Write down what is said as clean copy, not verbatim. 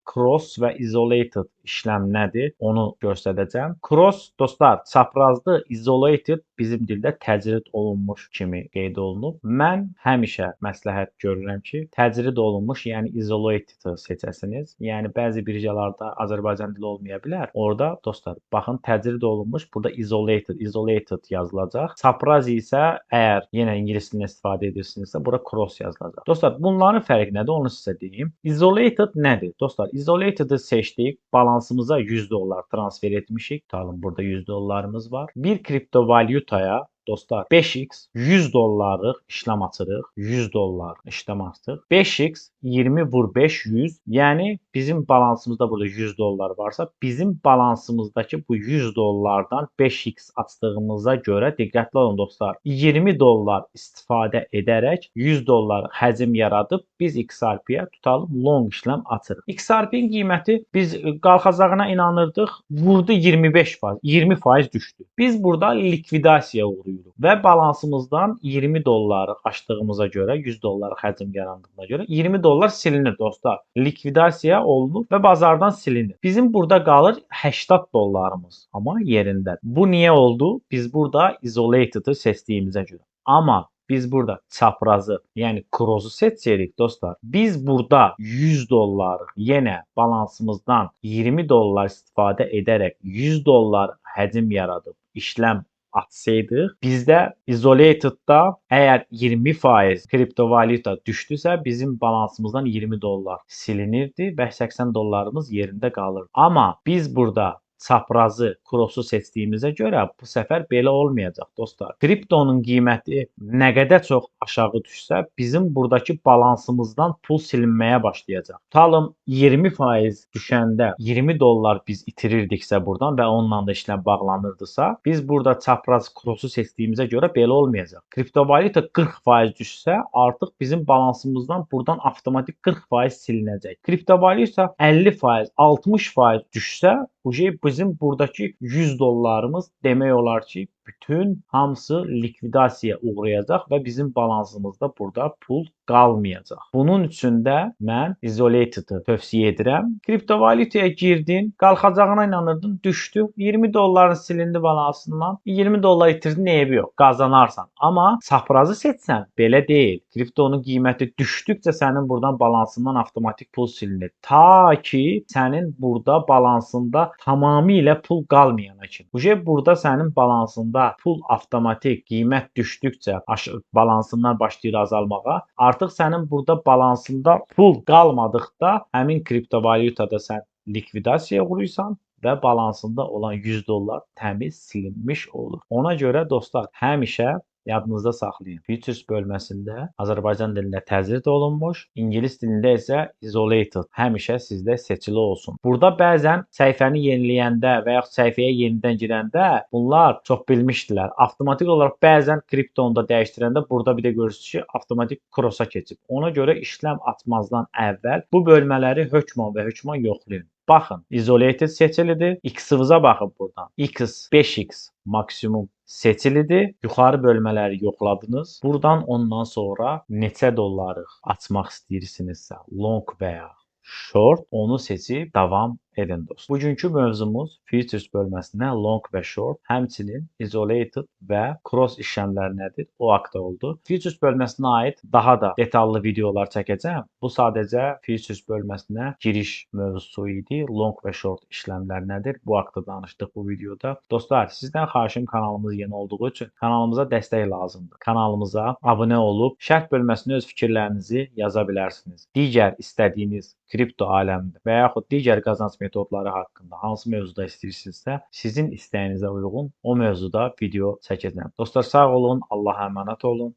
cross və isolated işləm nədir? Onu göstərəcəm. Cross dostlar çaprazlı, isolated bizim dildə təcrid olunmuş kimi qeyd olunub. Mən həmişə məsləhət görürəm ki, təcrid olunmuş, yəni isolated seçəsiniz. Yəni bəzi birjalarda Azərbaycan dili olmaya bilər. Orada dostlar baxın təcrid olunmuş, burada isolated yazılacaq. Çapraz isə əgər yenə ingilis dilində istifadə edirsinizsə, bura cross yazılacaq. Dostlar, bunların fərqi nədir? Onu sizə deyim. Isolated nədir? Dostlar, isolated-ı seçdik, balansımıza 100 dollar transfer etmişik. Tutalım, burada 100 dollarımız var. Bir kriptovalyutaya dostlar 5x 100 dollarlıq işlem açırıq. 100 dollar işlem açdıq. 5x 20 vur 5 100. Yəni bizim balansımızda burada 100 dollar varsa, bizim balansımızdakı bu 100 dollardan 5x açdığımıza görə diqqətli olun dostlar. 20 dollar istifadə edərək 100 dollar həcm yaradıb biz XRP-yə tutalım long işlem açırıq. XRP-in qiyməti biz qalxacağına inanırdıq. Vurdu 25%, 20% düşdü. Biz burada likvidasiya uğrayırıq və balansımızdan 20 dolları açdığımıza görə, 100 dollar həcm yarandığına görə 20 dollar silinir dostlar. Likvidasiya olunur və bazardan silinir. Bizim burada qalır 80 dollarımız. Amma yerində. Bu niyə oldu? Biz burada isolated-ı seçdiyimizə görə. Amma biz burada çaprazı, yəni cross-u seçsəydik dostlar, biz burada 100 dollar yenə balansımızdan 20 dollar istifadə edərək 100 dollar həcm yaradıb işləm açsaydıq, bizdə isolated-da əgər 20% kriptovalyuta düşdüsə, bizim balansımızdan 20 dollar silinirdi və 80 dollarımız yerində qalırdı. Amma biz burada çaprazı, cross-u seçdiyimizə görə bu səfər belə olmayacaq dostlar. Kriptonun qiyməti nə qədər çox aşağı düşsə, bizim buradakı balansımızdan pul silinməyə başlayacaq. Tutalım 20% düşəndə 20 dollar biz itirirdiksə buradan və onunla da işlem bağlanırdısa, biz burada çapraz cross-u seçdiyimizə görə belə olmayacaq. Kriptovalyuta 40% düşsə, artıq bizim balansımızdan buradan avtomatik 40% silinəcək. Kriptovalyuta 50%, 60% düşsə, bizim buradakı 100 dollarımız demək olar ki, bütün hamısı likvidasiyaya uğrayacaq və bizim balansımızda burada pul qalmayacaq. Bunun üçün də mən isolated-ı tövsiyə edirəm. Kriptovalyutaya girdin, qalxacağına inanırdın, düşdü. 20 dolların silindi balansından. 20 dollar itirdin, eybi yox, qazanarsan. Amma çaprazı seçsən, belə deyil. Kriptonun qiyməti düşdükcə sənin buradan balansından avtomatik pul silinir. Ta ki, sənin burada balansında tamamilə pul qalmayana kimi. Burada sənin balansında pul avtomatik qiymət düşdükcə balansından başlayır azalmağa. Artıq sənin burada balansında pul qalmadıqda həmin kriptovalyutada sən likvidasiyaya uğrayırsan və balansında olan 100 dollar təmiz silinmiş olur. Ona görə dostlar, həmişə yadınızda saxlayın. Futures bölməsində Azərbaycan dilində təcrid olunmuş, ingilis dilində isə isolated həmişə sizdə seçili olsun. Burada bəzən səhifəni yeniləyəndə və yaxud səhifəyə yenidən girəndə bunlar çox bilmişdilər. Avtomatik olaraq bəzən kriptonda dəyişdirəndə burada bir də görürsünüz ki, avtomatik cross-a keçib. Ona görə işlem açmazdan əvvəl bu bölmələri hökmən və hökmən yoxlayın. Baxın, isolated seçilidir. X-ınıza baxın buradan. X, 5x maksimum seçilidir. Yuxarı bölmələri yoxladınız. Buradan ondan sonra neçə dollarlıq açmaq istəyirsinizsə, long və ya short, onu seçib davam edin dostlar. Bugünkü mövzumuz futures bölməsində long və short, həmçinin isolated və cross işləmləri nədir? O haqda oldu. Futures bölməsinə aid daha da detallı videolar çəkəcəm. Bu sadəcə futures bölməsinə giriş mövzusu idi. Long və short işləmlər nədir? Bu haqda danışdıq bu videoda. Dostlar, sizdən xahişim kanalımız yeni olduğu üçün kanalımıza dəstək lazımdır. Kanalımıza abunə olub şərh bölməsinə öz fikirlərinizi yaza bilərsiniz. Digər istədiyiniz kripto aləmində və yaxud digər qazanc metodları haqqında hansı mövzuda istəyirsinizsə, sizin istəyinizə uyğun o mövzuda video çəkəcəm. Dostlar, sağ olun, Allaha əmanət olun.